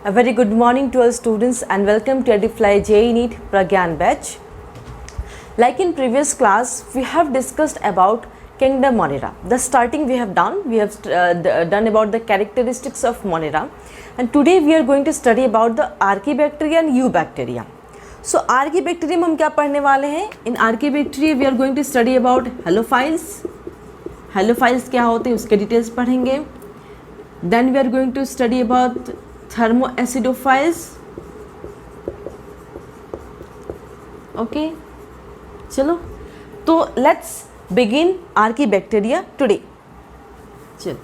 A very good morning to all students and welcome to Edifly JEE NEET Pragyan batch. Like in previous class, we have discussed about Kingdom Monera. The starting we have done done about the characteristics of Monera, and today we are going to study about the Archaebacteria and Eubacteria. So Archaebacteria में हम क्या पढ़ने वाले हैं? In Archaebacteria we are going to study about halophiles. Halophiles क्या होते हैं उसके डिटेल्स पढ़ेंगे. Then we are going to study about thermoacidophiles. Okay, चलो तो let's begin Archaebacteria today. चलो,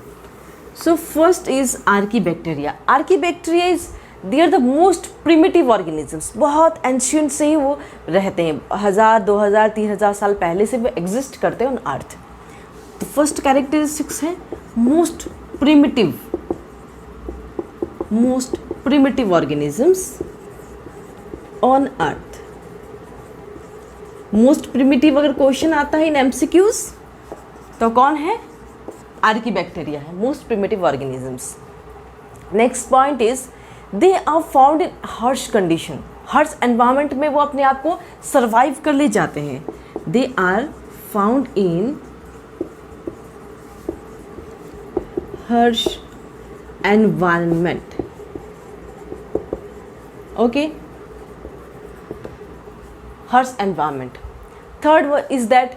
so first is Archaebacteria. Archaebacteria is they are the most primitive organisms. बहुत ancient से ही वो रहते हैं, 1000, 2000, 3000 साल पहले से वो exist करते हैं on अर्थ. तो फर्स्ट कैरेक्टरिस्टिक्स है most primitive organisms on earth. Most primitive अगर क्वेश्चन आता है इन एमसीक्यूज तो कौन है? आर्कीबैक्टीरिया है, most primitive organisms. Next point is they are found in harsh condition. Harsh environment में वो अपने आप को सर्वाइव कर ले जाते हैं. They are found in harsh environment. Okay, harsh environment. Third is that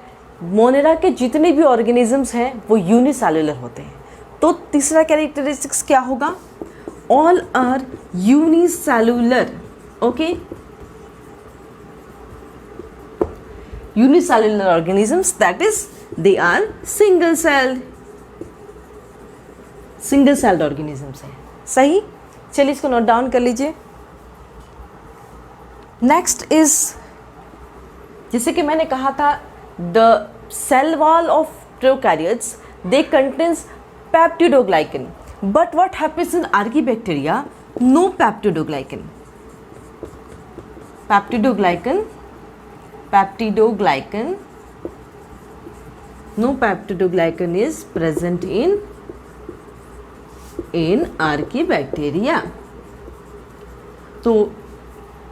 Monera के जितने भी ऑर्गेनिजम्स हैं वो यूनिसेलुलर होते हैं. तो तीसरा कैरेक्टरिस्टिक्स क्या होगा? All are unicellular. Okay, unicellular organisms, that is they are single celled organisms है. सही, चलिए इसको नोट डाउन कर लीजिए. नेक्स्ट इज, जैसे कि मैंने कहा था, the cell wall of prokaryotes they contains peptidoglycan, but what happens in archaebacteria? No peptidoglycan. No peptidoglycan is present in archaebacteria. तो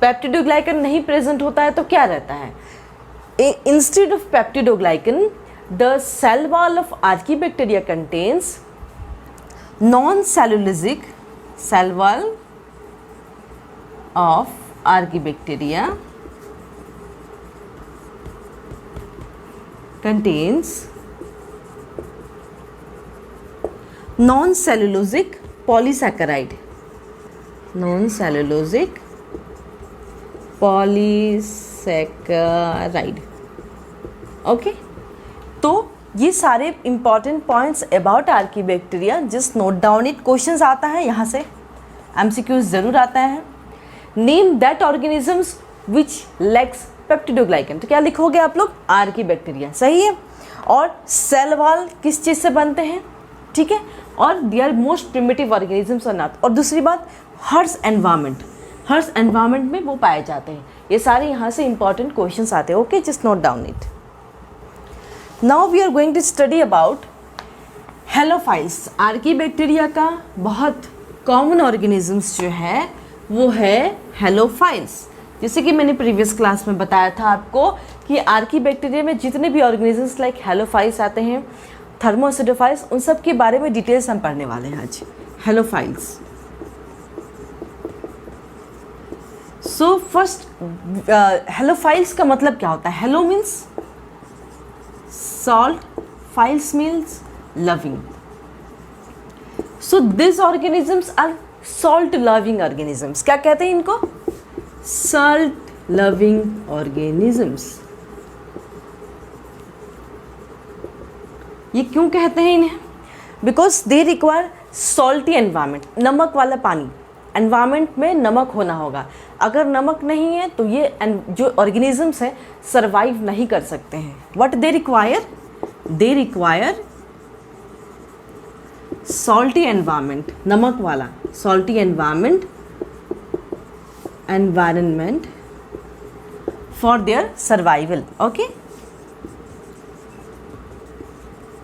पेप्टिडोग्लाइकन नहीं प्रेजेंट होता है तो क्या रहता है? Instead of peptidoglycan, the cell wall of Archaebacteria contains non-cellulosic. Cell wall of Archaebacteria contains non-cellulosic polysaccharide. Non-cellulosic polysaccharide. Okay, तो ये सारे important points about archaebacteria. Just note down it. Questions आता है यहाँ से, एमसीक्यूज ज़रूर आता है. Name that organisms which lakhs peptidoglycan. तो क्या लिखोगे आप लोग? आर्कीबैक्टीरिया. सही है. और सेल वॉल किस चीज़ से बनते हैं? ठीक है. और they are most primitive organisms on earth. और दूसरी बात, हार्श एनवायरनमेंट में वो पाए जाते हैं. ये सारे यहाँ से इंपॉर्टेंट क्वेश्चंस आते हैं. Okay, just note down it. Now we are going to study about halophiles. Archaebacteria का बहुत कॉमन ऑर्गेनिजम्स जो है वो है हेलोफाइल्स. जैसे कि मैंने प्रीवियस क्लास में बताया था आपको कि आर्कीबैक्टीरिया में जितने भी ऑर्गेनिजम्स लाइक हेलोफाइल्स आते हैं, थर्मोएसिडोफाइल्स, उन सब के बारे में डिटेल्स हम पढ़ने वाले हैं आज. हेलोफाइल्स. सो फर्स्ट, हेलोफाइल्स का मतलब क्या होता है? Hello means salt, files means loving. So these organisms are salt loving organisms. क्या कहते हैं इनको? Salt loving organisms. ये क्यों कहते हैं इन्हें? Because they require salty environment. नमक वाला पानी. एनवायरनमेंट में नमक होना होगा. अगर नमक नहीं है तो ये जो ऑर्गेनिजम्स हैं सर्वाइव नहीं कर सकते हैं. What they require? They require salty environment, नमक वाला salty environment for their survival. Okay,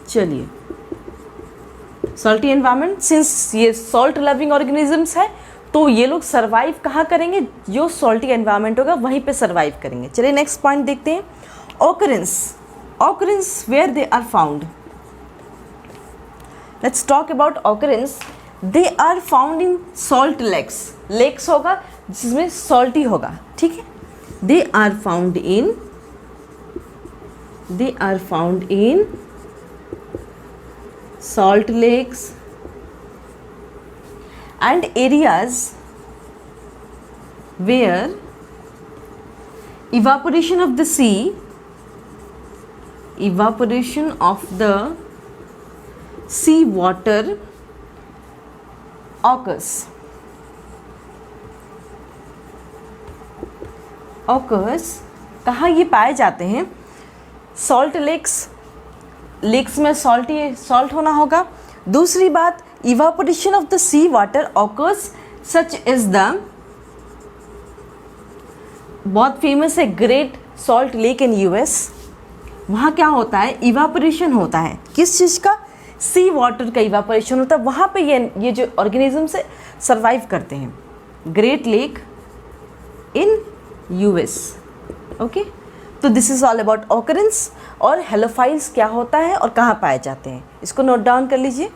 चलिए. सॉल्टी एनवायरनमेंट, सिंस ये सॉल्ट लविंग ऑर्गेनिजम्स है तो ये लोग सर्वाइव कहाँ करेंगे, जो सॉल्टी एनवायरनमेंट होगा वहीं पे सर्वाइव करेंगे। चलिए नेक्स्ट पॉइंट देखते हैं, occurrence where they are found. Let's talk about occurrence. They are found in salt lakes होगा जिसमें सॉल्टी होगा, ठीक है। They are found in salt lakes and areas where evaporation of the sea water occurs कहाँ ये पाए जाते हैं, सॉल्ट लेक्स में सॉल्ट होना होगा। दूसरी बात, evaporation of the sea water occurs such is the, बहुत फेमस है Great Salt Lake in US. वहाँ क्या होता है, इवापोरेशन होता है, किस चीज़ का, सी वाटर का इवापोरेशन होता है। वहाँ पे ये जो ऑर्गेनिज्म से सर्वाइव करते हैं, great lake in US. Okay, तो this is all about occurrence और हेलोफाइल्स क्या होता है और कहाँ पाए जाते हैं, इसको नोट डाउन कर लीजिए।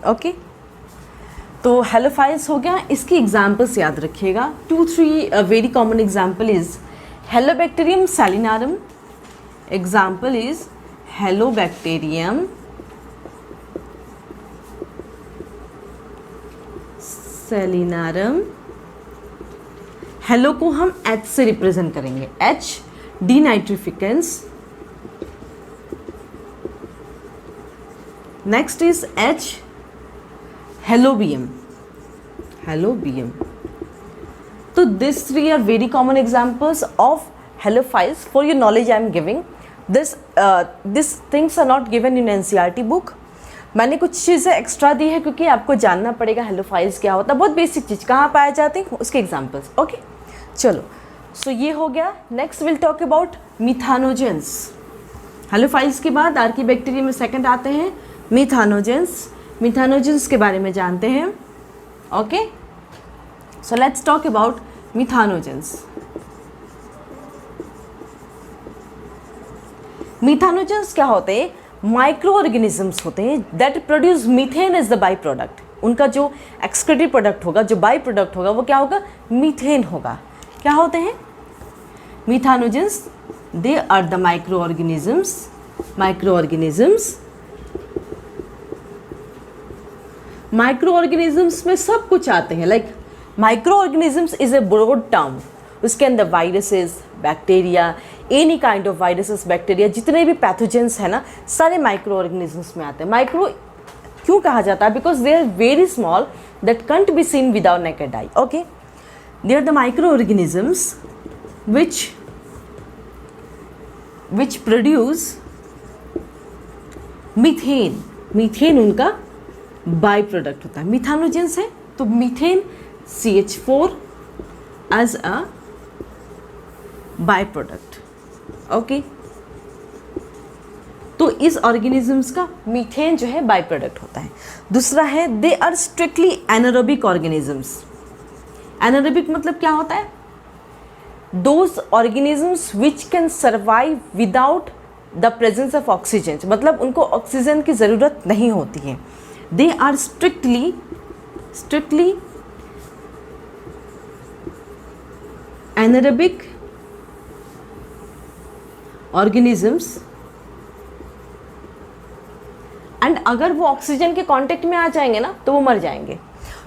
ओके, तो हेलोफाइल्स हो गया, इसकी एग्जाम्पल्स याद रखिएगा। 2-3 very common example is halobacterium salinarum, example is halobacterium salinarum. Halo को हम H से रिप्रेजेंट करेंगे, H denitrificans. Next is H halobium. तो this 3 are very common examples of halophiles. For your knowledge I am giving this things are not given in NCERT book. मैंने कुछ चीज़ें extra दी है क्योंकि आपको जानना पड़ेगा हेलोफाइल्स क्या होता है, बहुत बेसिक चीज़, कहाँ पाए जाते हैं उसके एग्जांपल्स। ओके, चलो, सो ये हो गया। Next will talk about methanogens. Halophiles के बाद आर्कीबैक्टीरियम में सेकंड आते हैं मिथानोजेंस के बारे में जानते हैं। Okay, so let's talk about methanogens. Methanogens क्या होते हैं, माइक्रो ऑर्गेनिजम्स होते हैं that produce methane as the by product. उनका जो एक्सक्रीटिव प्रोडक्ट होगा, जो बाई प्रोडक्ट होगा, वो क्या होगा, मीथेन होगा। क्या होते हैं methanogens, they are the micro organisms में सब कुछ आते हैं। Like micro organisms is a broad term, उसके अंदर viruses, bacteria, any kind of viruses, bacteria, जितने भी पैथोजेंस है ना, सारे माइक्रो ऑर्गेनिजम्स में आते हैं। माइक्रो क्यों कहा जाता है, because they are very small that can't be seen without naked eye. Okay, they are the microorganisms which produce methane. Methane उनका बाई प्रोडक्ट होता है। मिथानोजेंस है तो methane CH4 as a by product. Okay, तो इस organisms का methane जो है बाई प्रोडक्ट होता है। दूसरा है they are strictly anaerobic organisms. Anaerobic मतलब क्या होता है, those organisms which can survive without the presence of oxygen, मतलब उनको ऑक्सीजन की ज़रूरत नहीं होती है। They are strictly anaerobic organisms, and अगर वो ऑक्सीजन के कांटेक्ट में आ जाएंगे ना तो वो मर जाएंगे।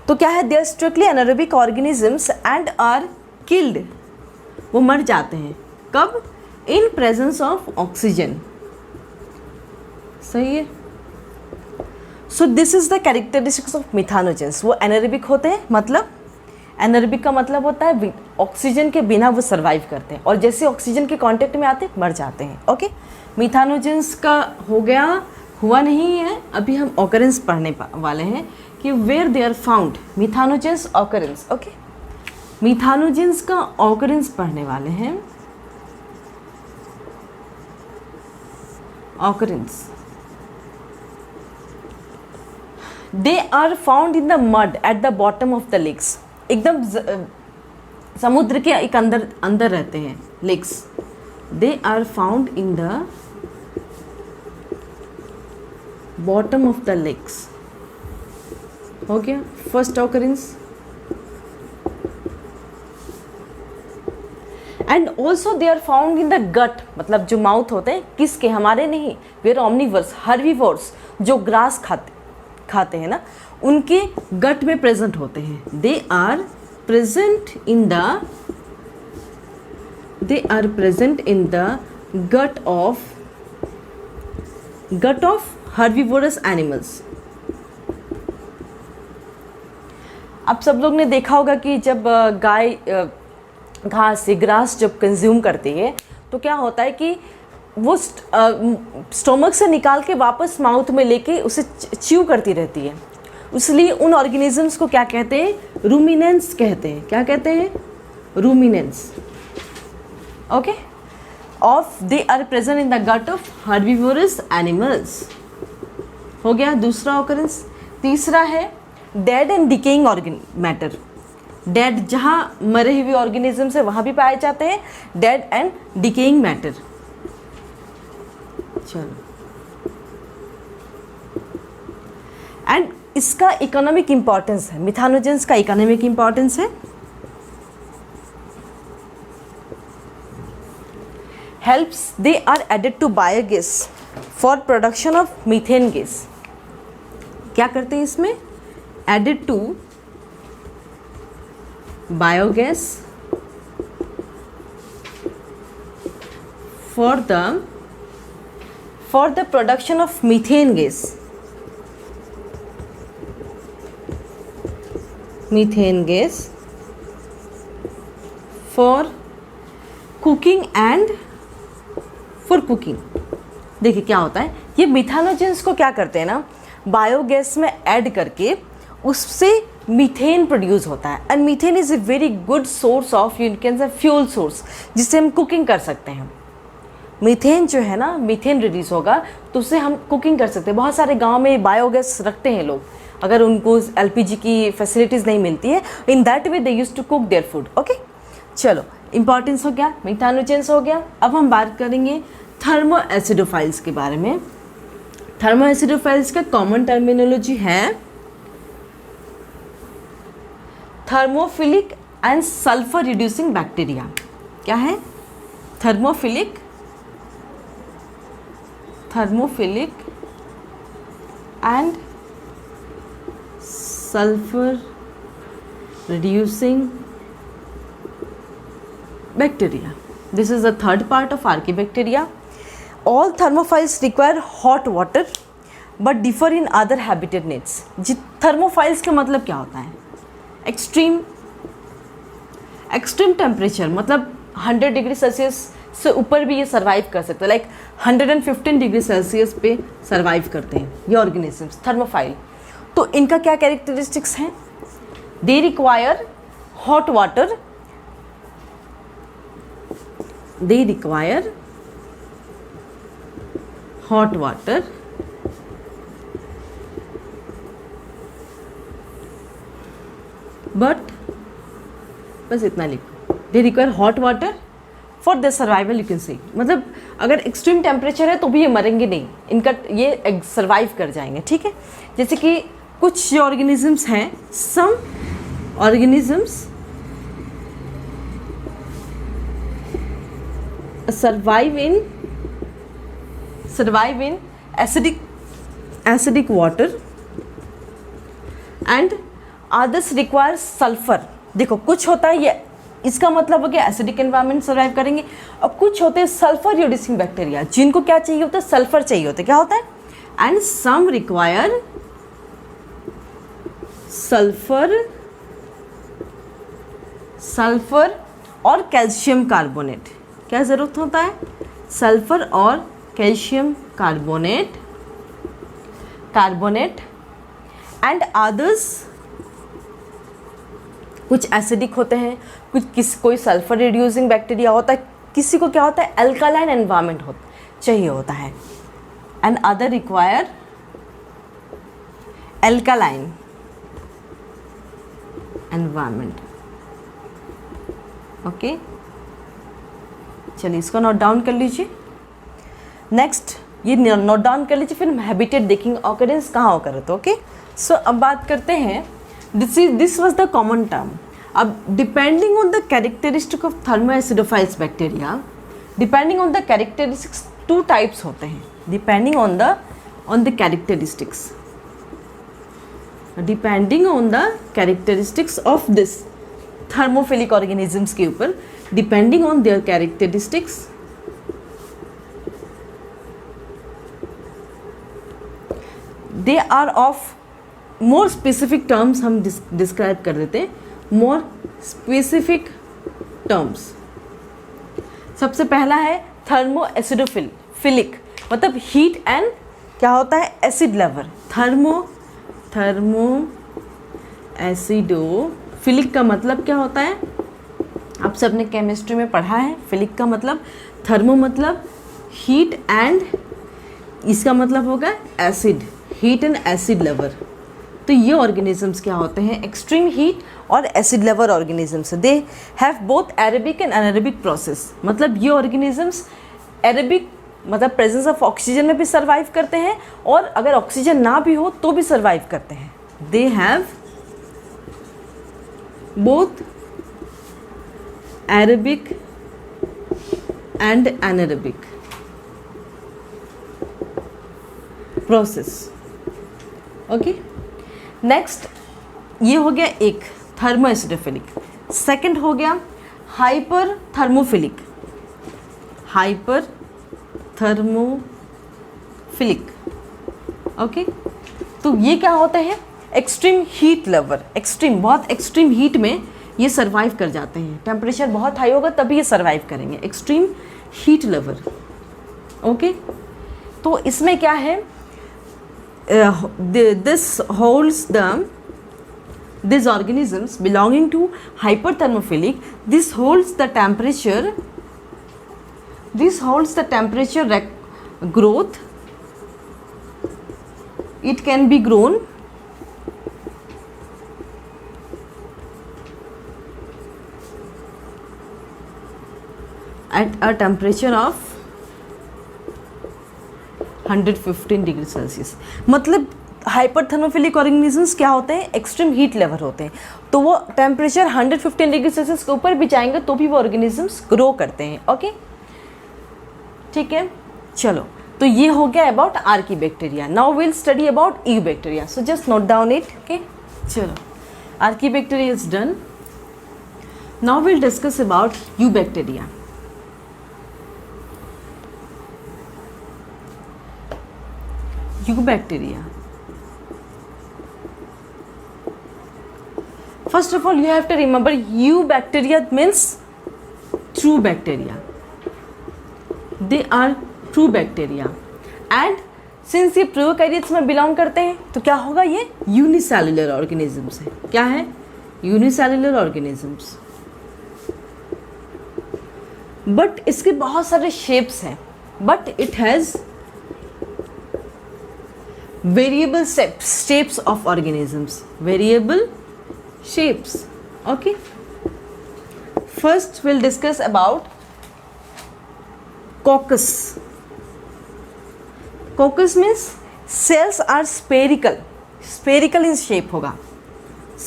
तो क्या है, they are strictly anaerobic organisms and are killed, वो मर जाते हैं कब, इन प्रेजेंस ऑफ ऑक्सीजन। सही है। So this is the characteristics of methanogens. वो एनारोबिक होते हैं, मतलब एनारोबिक का मतलब होता है ऑक्सीजन के बिना वो सर्वाइव करते हैं, और जैसे ऑक्सीजन के कांटेक्ट में आते हैं मर जाते हैं। ओके, मिथानोजेंस का हो गया, हुआ नहीं है, अभी हम ऑकरेंस पढ़ने वाले हैं कि where they are found, methanogens occurrence. Okay, methanogens का ऑकरेंस पढ़ने वाले हैं। Occurrence, they are found in the mud at the bottom of the lakes, एकदम समुद्र के एक अंदर रहते हैं lakes, they are found in the bottom of the lakes, हो गया first occurrence. And also they are found in the gut, मतलब जो माउथ होते हैं किसके, हमारे नहीं, वे ऑमनीवर्स हर्बीवोर्स जो ग्रास खाते हैं ना, उनके गट में प्रेजेंट होते हैं। They are present in the gut of herbivorous animals. अब सब लोग ने देखा होगा कि जब गाय घास से ग्रास जब कंज्यूम करती है तो क्या होता है कि वो स्टोमक से निकाल के वापस माउथ में लेके उसे च्यू करती रहती है, इसलिए उन ऑर्गेनिजम्स को क्या कहते हैं, रूमिनेंस कहते हैं। क्या कहते हैं, ruminants. Okay, of they are present in the gut of herbivorous animals, हो गया दूसरा ऑकरेंस। तीसरा है dead and decaying matter, dead जहाँ मरे हुए ऑर्गेनिजम्स है वहाँ भी पाए जाते हैं डेड एंड डिकेइंग मैटर। चलो, एंड इसका इकोनॉमिक इंपॉर्टेंस है, मिथानोजेंस का इकोनॉमिक इंपॉर्टेंस है। Helps, they are added to biogas for production of methane gas. क्या करते हैं इसमें, added to biogas for the production of methane gas, for cooking and for cooking. देखिए क्या होता है, ये मिथानोजेंस को क्या करते हैं ना, बायोगैस में ऐड करके उससे मीथेन प्रोड्यूस होता है। And methane is a very good source of, you can say fuel source, जिससे हम कुकिंग कर सकते हैं। मीथेन जो है ना, मीथेन रिलीज होगा तो उससे हम कुकिंग कर सकते हैं। बहुत सारे गांव में बायोगैस रखते हैं लोग, अगर उनको एलपीजी की फैसिलिटीज़ नहीं मिलती है, in that way they use to cook their food. Okay, चलो, इंपॉर्टेंस हो गया, मिथानोजेंस हो गया। अब हम बात करेंगे थर्मो एसिडोफाइल्स के बारे में। थर्मो एसिडोफाइल्स का कॉमन टर्मिनोलॉजी है thermophilic and sulphur reducing bacteria. क्या है, thermophilic and sulphur reducing bacteria. This is the third part of Archaebacteria. All thermophiles require hot water but differ in other habitat needs. Thermophiles का मतलब क्या होता है, extreme temperature, मतलब 100 degree Celsius से ऊपर भी ये सर्वाइव कर सकते हैं, लाइक 115 डिग्री सेल्सियस पे सर्वाइव करते हैं ये ऑर्गेनिजम्स थर्मोफाइल। तो इनका क्या कैरेक्टरिस्टिक्स हैं, they require hot water, they require hot water but बस इतना लिखो, they require hot water for their survival, you can say। मतलब अगर एक्सट्रीम टेम्परेचर है तो भी ये मरेंगे नहीं, इनका ये सर्वाइव कर जाएंगे। ठीक है, जैसे कि कुछ ऑर्गेनिजम्स हैं, some organisms survive in acidic water and others require sulfur। देखो कुछ होता है, ये इसका मतलब हो गया एसिडिक एनवायरनमेंट सर्वाइव करेंगे, और कुछ होते हैं सल्फर रिड्यूसिंग बैक्टीरिया, जिनको क्या चाहिए होता है, सल्फर चाहिए होता है। क्या होता है, एंड सम रिक्वायर सल्फर और कैल्शियम कार्बोनेट। क्या ज़रूरत होता है, सल्फर और कैल्शियम कार्बोनेट एंड अदर्स। कुछ एसिडिक होते हैं, कोई सल्फर रिड्यूसिंग बैक्टीरिया होता है, किसी को क्या होता है, अल्कालाइन एनवायरनमेंट चाहिए होता है। and other require alkaline environment. Okay, चलिए इसको नोट डाउन कर लीजिए. नेक्स्ट ये नोट डाउन कर लीजिए, फिर हम हैबिटेट देखेंगे ऑकरेंस कहाँ ऑकर होता है. ओके, सो अब बात करते हैं, this was the common term. अब depending on the characteristic of thermoacidophiles bacteria, depending on the characteristics two types होते हैं. Depending on the characteristics, depending on the characteristics of this thermophilic organisms के ऊपर, depending on their characteristics, they are of more specific terms. हम describe कर देते हैं more specific terms. सबसे पहला है थर्मो एसिडोफिलिक, मतलब हीट एंड क्या होता है एसिड लेवल. थर्मो एसिडोफिलिक का मतलब क्या होता है, आप सबने केमिस्ट्री में पढ़ा है. फिलिक का मतलब, थर्मो मतलब हीट एंड इसका मतलब होगा acid, heat and acid level. तो ये ऑर्गेनिजम्स क्या होते हैं, एक्सट्रीम हीट और acid level organisms. They have both aerobic and anaerobic process. मतलब ये ऑर्गेनिजम्स एरोबिक मतलब प्रेजेंस ऑफ ऑक्सीजन में भी सर्वाइव करते हैं, और अगर ऑक्सीजन ना भी हो तो भी सर्वाइव करते हैं. They have both aerobic and anaerobic process. Okay, next ये हो गया एक थर्मो एसिडोफिलिक. सेकेंड हो गया hyper thermophilic. Hyper thermophilic. Okay, तो ये क्या होते हैं, एक्सट्रीम हीट लेवल. एक्सट्रीम, बहुत एक्सट्रीम हीट में ये सर्वाइव कर जाते हैं. टेम्परेचर बहुत हाई होगा तभी ये सर्वाइव करेंगे. Extreme heat level. ओके, तो इसमें क्या है, these organisms belonging to hyperthermophilic, this holds the temperature growth. It can be grown at a temperature of 115 degree Celsius. मतलब हाइपर थर्मोफिलिक ऑर्गेनिजम्स क्या होते हैं, एक्सट्रीम हीट लेवल होते हैं, तो वो टेम्परेचर 115 डिग्री सेल्सियस के ऊपर भी जाएंगे तो भी वो ऑर्गेनिजम्स ग्रो करते हैं. ओके, ठीक है. चलो, तो ये हो गया about archaebacteria. Now will study about eubacteria. So just note down it. Okay, चलो, archaebacteria is done. Now will discuss about eubacteria. Eubacteria. First of all, you have to remember Eubacteria means true bacteria. They are true bacteria. And since ये prokaryotes में belong करते हैं तो क्या होगा, ये unicellular organisms है. क्या है, यूनिसेलुलर ऑर्गेनिजम्स. बट इसके बहुत सारे शेप्स हैं, but it has variable shapes of organisms. Variable shapes. Okay, first we'll discuss about coccus. Coccus means cells are spherical. Spherical in shape होगा.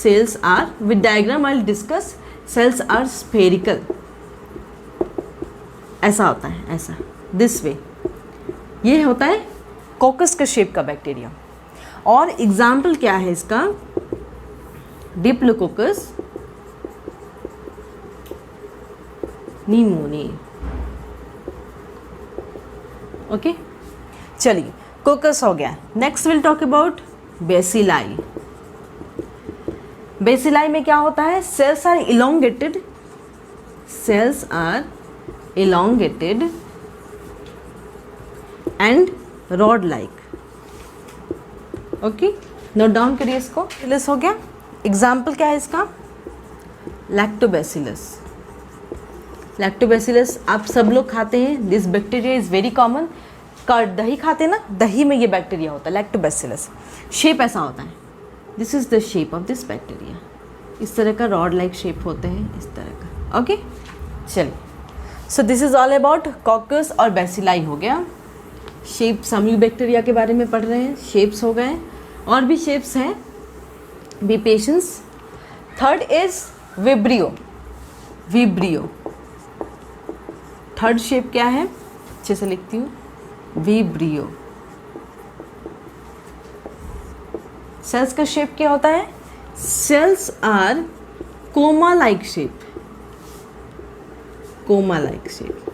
Cells are, with diagram I'll discuss, cells are spherical. ऐसा होता है, ऐसा, this way. ये होता है कोकस का shape का बैक्टीरिया. और एग्जाम्पल क्या है इसका, डिप्लोकोकस नीमोनी. ओके, चलिए, कोकस हो गया. Next will talk about bacilli. Bacilli में क्या होता है, cells are elongated. Cells are elongated and rod like. Okay, note down करिए इसको. बेसिलस हो गया. एग्जाम्पल क्या है इसका, लैक्टोबैसिलस. लैक्टोबैसिलस आप सब लोग खाते हैं. This bacteria is very common. Curd, दही खाते ना, दही में ये बैक्टीरिया होता है, लैक्टोबैसिलस। शेप ऐसा होता है, this is the shape of this bacteria. इस तरह का रॉड लाइक शेप होते हैं, इस तरह का। ओके, चलिए, सो this is all about caucus और बैसिलाई हो गया। शेप, समी बैक्टीरिया के बारे में पढ़ रहे हैं, शेप्स हो गए, और भी शेप्स हैं, B patience. Third is vibrio. Vibrio third shape क्या है, अच्छे से लिखती हूँ, विब्रियो। सेल्स का शेप क्या होता है, cells are comma like shape, comma like shape,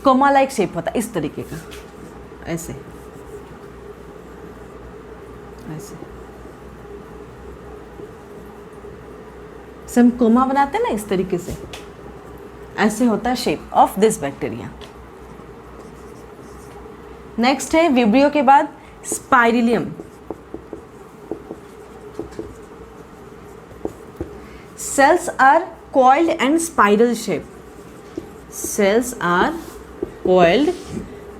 comma like shape होता है इस तरीके का, ऐसे ऐसे हम कोमा बनाते हैं ना, इस तरीके से, ऐसे होता है shape of this bacteria. Next है विब्रियो के बाद spirillum. Cells are coiled and spiral shape. Cells are coiled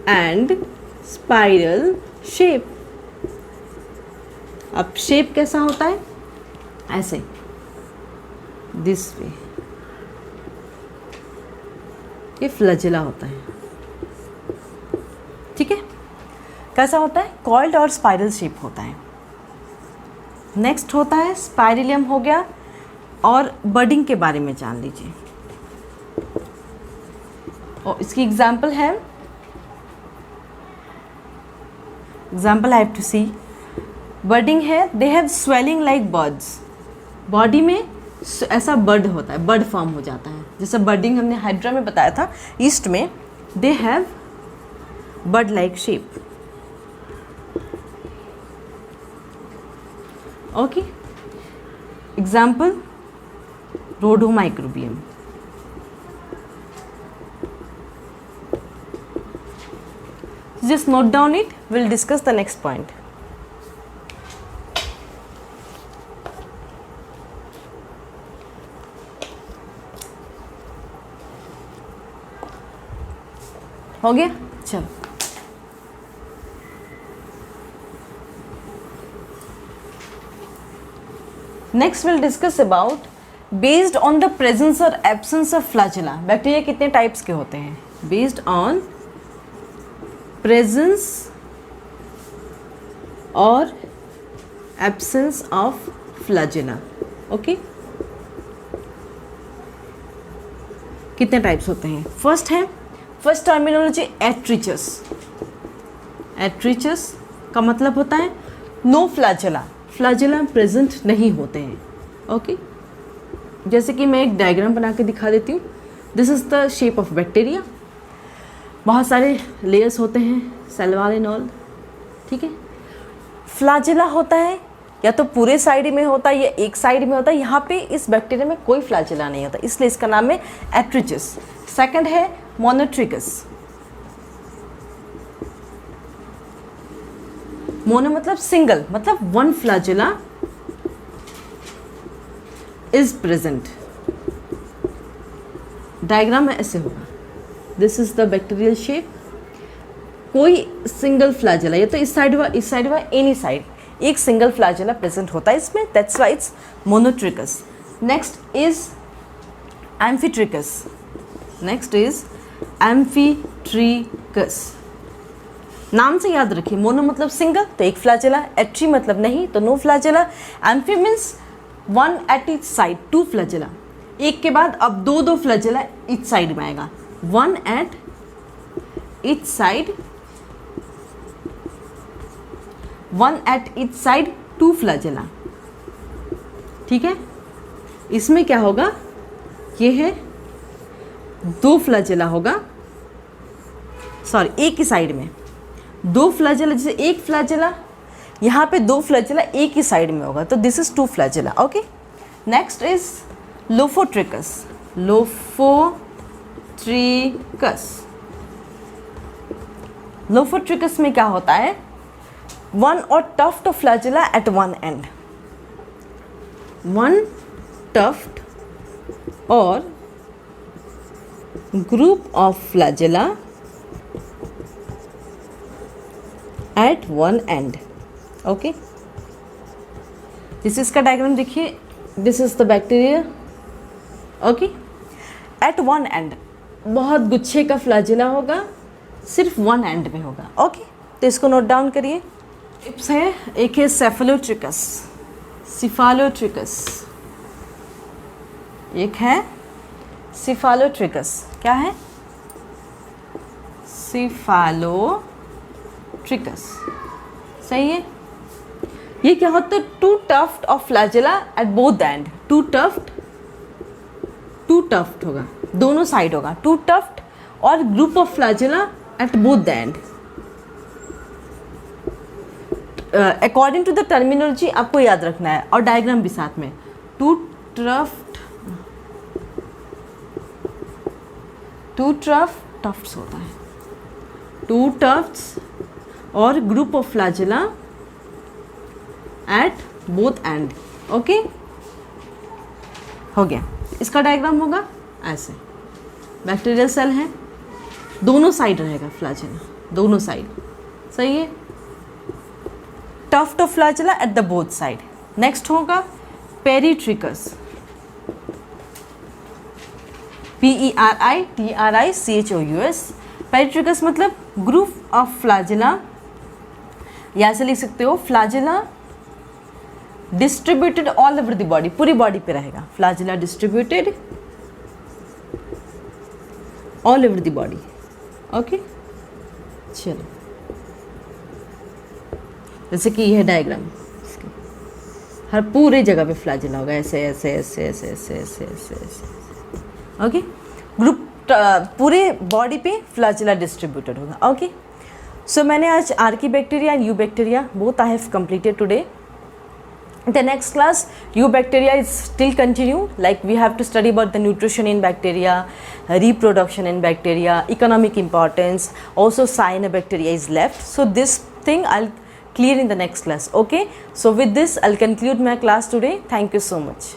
and spiral shape. अब शेप कैसा होता है, ऐसे, दिस वे, ये फ्लैजेला होता है, ठीक है। कैसा होता है, कॉइल्ड और स्पाइरल शेप होता है। नेक्स्ट होता है स्पाइरिलियम हो गया, और बडिंग के बारे में जान लीजिए, और इसकी एग्जाम्पल है, example I have to see, budding है, they have swelling like birds, body में ऐसा बर्ड होता है, बर्ड फॉर्म हो जाता है, जैसे बर्डिंग हमने हाइड्रा में बताया था, ईस्ट में they have bird like shape. Okay, example rhodomicrobium. Just note down it, we'll discuss the next point. हो गया, चलो। Next we'll discuss about based on the presence और एब्सेंस ऑफ फ्लैजेला। बैक्टीरिया कितने types के होते हैं, based on presence और absence of flagella. Okay, कितने टाइप्स होते हैं, फर्स्ट है, फर्स्ट टर्मिनोलॉजी एट्रिचस। एट्रिचस का मतलब होता है नो फ्लैजेला, फ्लैजेला प्रेजेंट नहीं होते हैं। ओके, जैसे कि मैं एक डायग्राम बना के दिखा देती हूँ, this is the shape of bacteria, बहुत सारे लेयर्स होते हैं, सेल वॉल एंड ऑल, ठीक है। फ्लैजेला होता है या तो पूरे साइड में होता है या एक साइड में होता है, यहाँ पे इस बैक्टीरिया में कोई फ्लैजेला नहीं होता, इसलिए इसका नाम है एट्रिचस। सेकंड है मोनोट्रिकस। मोनो मतलब सिंगल, मतलब one flagella is present. Diagram में ऐसे होगा, this is the bacterial shape, कोई सिंगल फ्लैजेला, या तो इस साइड हुआ एनी साइड, एक सिंगल फ्लैजेला प्रेजेंट होता है इसमें, that's why it's monotrichous. Next is amphitrichous. Next is amphitrichous. नाम से याद रखिए, मोनो मतलब सिंगल तो एक फ्लैजेला, एट्री मतलब नहीं तो no flagella, amphi means one at each side, two flagella, एक के बाद अब दो फ्लैजेला ईच साइड में आएगा, one at each side, one at each side, two flagella, ठीक है। इसमें क्या होगा, ये है दो फ्लैजेला होगा, सॉरी एक ही साइड में दो फ्लैजेला, जैसे एक फ्लैजेला यहाँ पे दो फ्लैजेला एक ही साइड में होगा, तो this is two flagella. Okay, next is lophotrichous. Lophotrichous, lophotrichous में क्या होता है, वन और tuft of flagella at one end, one tuft और group of flagella at one end. Okay, this is का डायग्राम देखिए, this is the bacteria. Okay, at one end बहुत गुच्छे का फ्लैजेला होगा, सिर्फ वन एंड में होगा. ओके, तो इसको नोट डाउन करिए. टिप्स है, एक है सेफेलोट्रिकस, सिफालोट्रिकस, एक है सिफालोट्रिकस. क्या है? सिफालोट्रिकस. सही है. ये क्या होता है? Two tuft of flagella at both end. Two tuft होगा, दोनों साइड होगा. टू टफ्ट और group of flagella at both the end. According to the terminology आपको याद रखना है, और डायग्राम भी साथ में. टू टफ्ट्स होता है. टू टफ्ट्स और group of flagella at both and. Okay, हो गया. इसका डायग्राम होगा ऐसे. बैक्टीरियल सेल है, दोनों साइड रहेगा फ्लैजेला, दोनों साइड. सही है. Tuft of flagella at the both side. Next होगा पेरिट्रिकस. PERITRICHOUS. पेरिट्रिकस मतलब ग्रुप ऑफ फ्लैजेला, या ऐसे लिख सकते हो flagella distributed all over the body. पूरी बॉडी पे रहेगा. Flagella distributed all over the body. Okay, चलो, जैसे कि यह डायग्राम, हर पूरे जगह पे फ्लैजेला होगा. ऐसे ऐसे ऐसे ऐसे ऐसे ऐसे ऐसे ऐसे. ओके, ग्रुप पूरे बॉडी पे फ्लैजेला डिस्ट्रीब्यूटेड होगा. ओके, सो मैंने आज Archie bacteria and you bacteria both I have completed today. The next class, eubacteria is still continue. Like we have to study about the nutrition in bacteria, reproduction in bacteria, economic importance. Also, cyanobacteria is left. So this thing I'll clear in the next class. Okay. So with this, I'll conclude my class today. Thank you so much.